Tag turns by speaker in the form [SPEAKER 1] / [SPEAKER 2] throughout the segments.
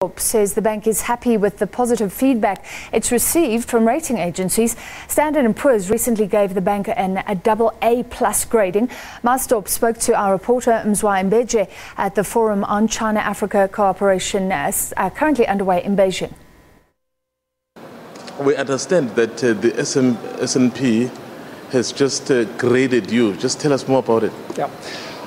[SPEAKER 1] Maasdorp says the bank is happy with the positive feedback it's received from rating agencies. Standard & Poor's recently gave the bank a AA+ grading. Maasdorp spoke to our reporter Mzwai Mbeje at the Forum on China-Africa Cooperation currently underway in Beijing.
[SPEAKER 2] We understand that the S&P has just graded you. Just tell us more about it.
[SPEAKER 3] Yeah.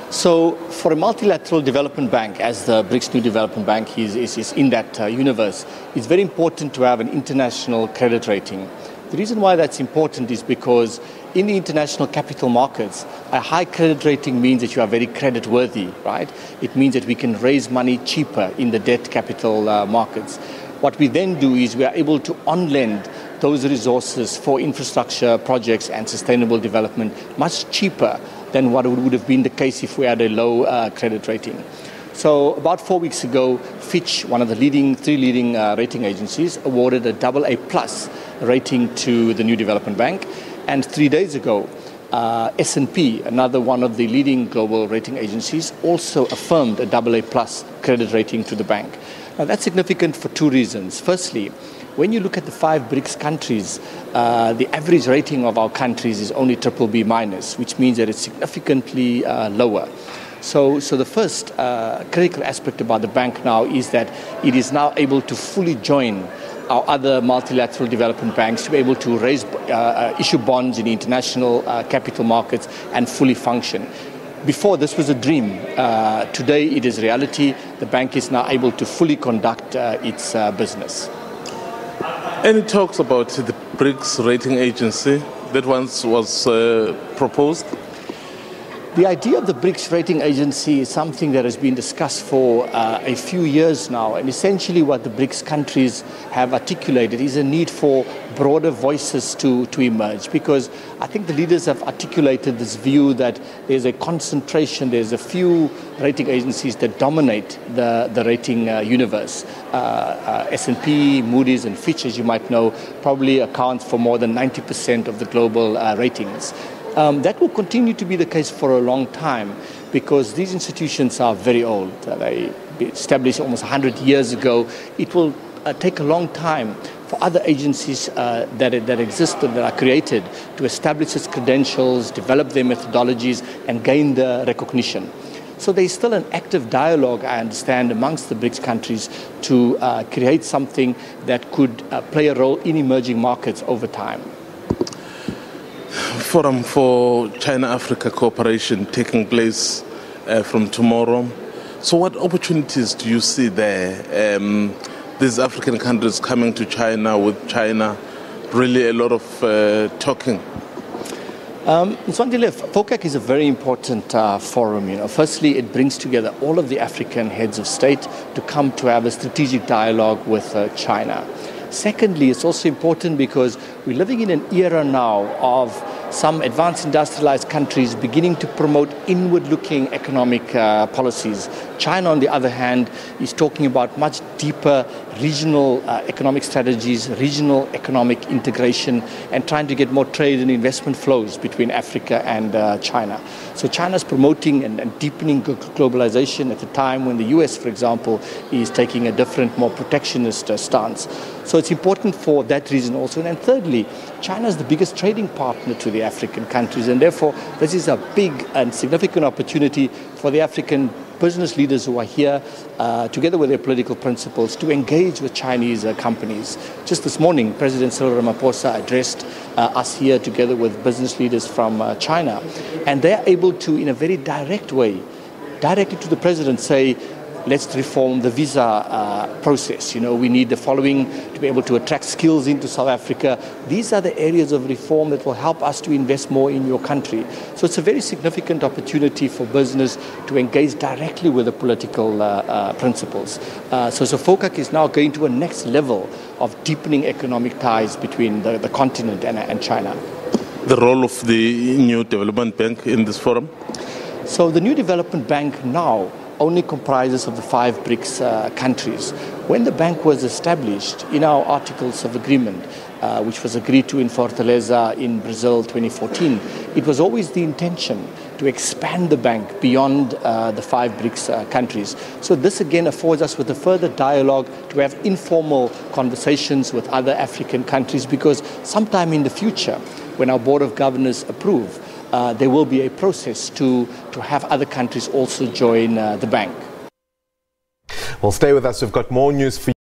[SPEAKER 3] So for a multilateral development bank, as the BRICS New Development Bank is in that universe, it's very important to have an international credit rating. The reason why that's important is because in the international capital markets, a high credit rating means that you are very credit worthy, right? It means that we can raise money cheaper in the debt capital markets. What we then do is we are able to on-lend those resources for infrastructure projects and sustainable development much cheaper than what would have been the case if we had a low credit rating. So about 4 weeks ago, Fitch, one of the three leading rating agencies, awarded a AA+ rating to the New Development Bank. And 3 days ago, S&P, another one of the leading global rating agencies, also affirmed a AA+ credit rating to the bank. Now that's significant for two reasons. Firstly, when you look at the 5 BRICS countries, the average rating of our countries is only BBB-, which means that it's significantly lower. So the first critical aspect about the bank now is that it is now able to fully join our other multilateral development banks to be able to issue bonds in the international capital markets and fully function. Before, this was a dream. Today, it is reality. The bank is now able to fully conduct its business.
[SPEAKER 2] Any talks about the BRICS rating agency that once was proposed?
[SPEAKER 3] The idea of the BRICS rating agency is something that has been discussed for a few years now, and essentially what the BRICS countries have articulated is a need for broader voices to emerge, because I think the leaders have articulated this view that there's a concentration, there's a few rating agencies that dominate the rating universe. S&P, Moody's and Fitch, as you might know, probably accounts for more than 90% of the global ratings. That will continue to be the case for a long time because these institutions are very old. They were established almost 100 years ago. It will take a long time for other agencies that exist and that are created to establish its credentials, develop their methodologies and gain the recognition. So there is still an active dialogue, I understand, amongst the BRICS countries to create something that could play a role in emerging markets over time.
[SPEAKER 2] Forum for China-Africa Cooperation taking place from tomorrow. So what opportunities do you see there? These African countries coming to China, with China, really a lot of talking.
[SPEAKER 3] Mzwai, FOCAC is a very important forum. Firstly, it brings together all of the African heads of state to come to have a strategic dialogue with China. Secondly, it's also important because we're living in an era now of some advanced industrialized countries beginning to promote inward-looking economic policies. China, on the other hand, is talking about much deeper regional economic strategies, regional economic integration, and trying to get more trade and investment flows between Africa and China. So China's promoting and deepening globalization at a time when the US, for example, is taking a different, more protectionist stance. So it's important for that reason also. And then thirdly, China is the biggest trading partner to the African countries, and therefore this is a big and significant opportunity for the African business leaders who are here, together with their political principles, to engage with Chinese companies. Just this morning, President Cyril Ramaphosa addressed us here together with business leaders from China, and they are able to, in a very direct way, directly to the president, say, let's reform the visa process. We need the following to be able to attract skills into South Africa. These are the areas of reform that will help us to invest more in your country. So it's a very significant opportunity for business to engage directly with the political principles. So FOCAC is now going to a next level of deepening economic ties between the continent and China.
[SPEAKER 2] The role of the New Development Bank in this forum?
[SPEAKER 3] So the New Development Bank now only comprises of the 5 BRICS countries. When the bank was established, in our Articles of Agreement, which was agreed to in Fortaleza in Brazil 2014, it was always the intention to expand the bank beyond the 5 BRICS countries. So this again affords us with a further dialogue to have informal conversations with other African countries, because sometime in the future, when our Board of Governors approve, there will be a process to have other countries also join the bank.
[SPEAKER 4] Well, stay with us. We've got more news for you.